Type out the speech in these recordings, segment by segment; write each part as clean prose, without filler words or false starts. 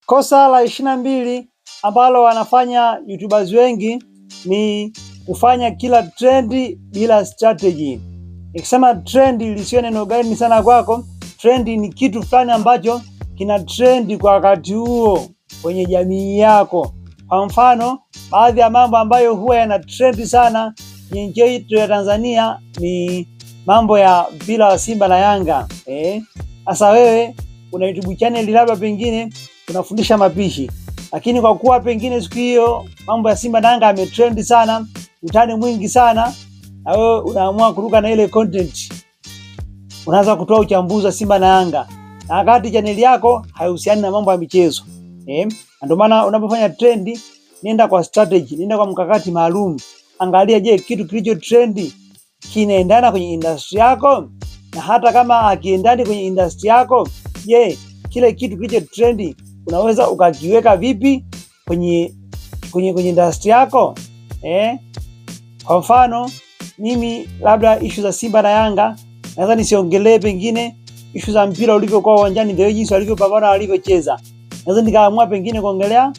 Kosa la 22 ambalo wanafanya YouTubers wengi ni kufanya kila trendi bila strategy. Nikisema trendi lisiwe neno gani sana kwako. Trendi ni kitu fulani ambacho kina trendi kwa wakati huo kwenye jamii yako. Kwa mfano, baadhi ya mambo ambayo huwa yana trendi sana kwenye nchi yetu ya Tanzania ni mambo ya mpira wa Simba na Yanga. Sasa wewe una YouTube channel labda pengine unafundisha mapishi, lakini kwa kuwa pengine siku hiyo mambo ya Simba na Yanga yametrend sana, utani mwingi sana, na wewe unaamua kuruka na ile content, unaanza kutoa uchambuzi wa Simba na Yanga, na wakati channel yako haihusiani na mambo ya michezo. Ndio maana unapofanya trend, nenda kwa strategy, nenda kwa mkakati maalum. Angalia, je, kitu kilicho trendi kinaendana kwenye industry yako? Na hata kama hakiendani kwenye industry yako, je, kile kitu kilicho trendi unaweza ukakiweka vipi kwenye industry yako? Kwa mfano, mimi labda issue za Simba na Yanga naweza nisiongelee pengine issue za mpira ulivyokuwa uwanjani, ndio jinsi walivyopambana, walivyocheza. Naweza nikaamua pengine kuongelea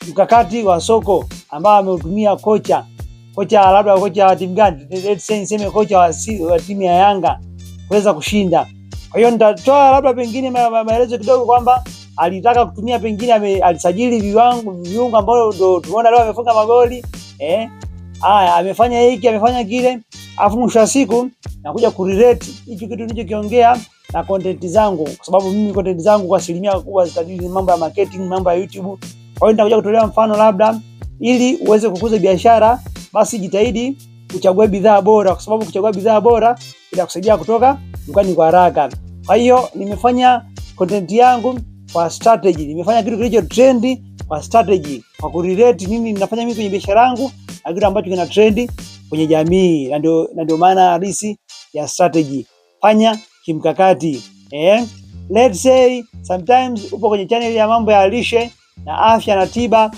mkakati wa soko ambao ameutumia kocha labda kocha wa timu gani, let's say niseme kocha wa timu ya Yanga kuweza kushinda. Kwa hiyo nitatoa labda pengine maelezo kidogo kwamba alitaka kutumia, pengine alisajili viungo ambao ndio tumeona leo amefunga magoli, amefanya hiki, amefanya kile, afu mwisho wa siku nakuja kurelate hicho kitu nilichokiongea na content zangu, kwa sababu mimi content zangu kwa asilimia kubwa zitadili mambo ya marketing, mambo ya YouTube. Kwa hiyo nitakuja kutolea mfano, labda ili uweze kukuza biashara, basi jitahidi uchague bidhaa bora, kwa sababu kuchagua bidhaa bora itakusaidia kutoka dukani kwa haraka. Kwa hiyo nimefanya content yangu kwa strategy, nimefanya kitu kilicho trendy kwa strategy, kwa kurelate nini ninafanya mimi kwenye biashara yangu na kitu ambacho kina trendi kwenye jamii. Na ndio maana halisi ya strategy. Fanya kimkakati. Let's say sometimes upo kwenye channel ya mambo ya lishe na afya na tiba.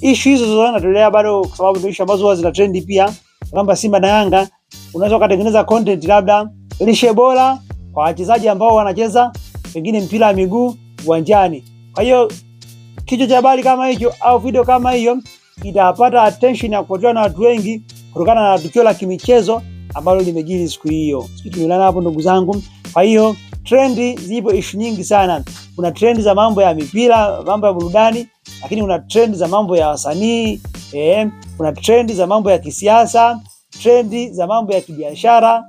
Issue hizo zote natolea bado, kwa sababu ndio issue ambazo huwa zina trendi pia. Kama Simba na Yanga, unaweza kutengeneza content labda lishe bora kwa wachezaji ambao wanacheza pengine mpira wa miguu uwanjani. Kwa hiyo kichwa cha habari kama hicho au video kama hiyo itapata attention ya kufuatiliwa na watu wengi kutokana na tukio la kimichezo ambalo limejiri siku hiyo. Kitu nilana hapo, ndugu zangu. Kwa hiyo trendi zipo issue nyingi sana. Kuna trendi za mambo ya mipira, mambo ya burudani, lakini kuna trendi za mambo ya wasanii, kuna trendi za mambo ya kisiasa, trendi za mambo ya kibiashara,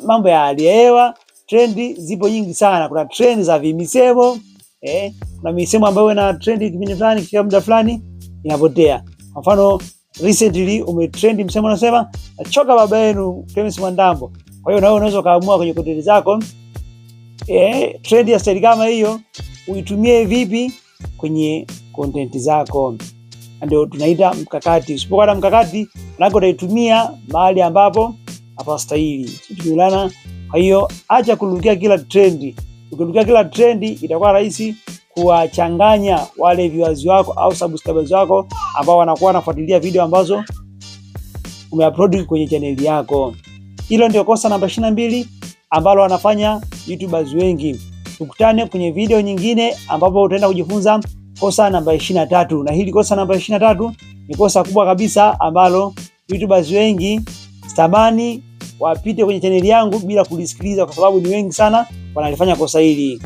mambo ya hali ya hewa. Trendi zipo nyingi sana. Kuna trendi za vimisemo, kuna misemo ambayo ina trendi kipindi fulani, kila muda fulani inapotea. Kwa mfano, recently umetrendi msemo unasema choka baba yenu Clemence Mwandambo. Kwa hiyo na wewe unaweza kaamua kwenye content zako, trend ya style kama hiyo uitumie vipi kwenye content zako. Ndio tunaita mkakati. Usipokuwa na mkakati, unako utaitumia mahali ambapo hapastahili. Tumeulana. Kwa hiyo acha kurukia kila trendi. Ukirukia kila trendi, itakuwa rahisi kuwachanganya wale viewers wako au subscribers wako ambao wanakuwa wanafuatilia video ambazo umeupload kwenye channel yako. Hilo ndio kosa namba 22 ambalo wanafanya YouTubers wengi. Tukutane kwenye video nyingine ambapo utaenda kujifunza kosa namba 23. Na hili kosa namba 23 ni kosa kubwa kabisa ambalo YouTubers wengi sitamani wapite kwenye channel yangu bila kulisikiliza, kwa sababu ni wengi sana wanalifanya kosa hili.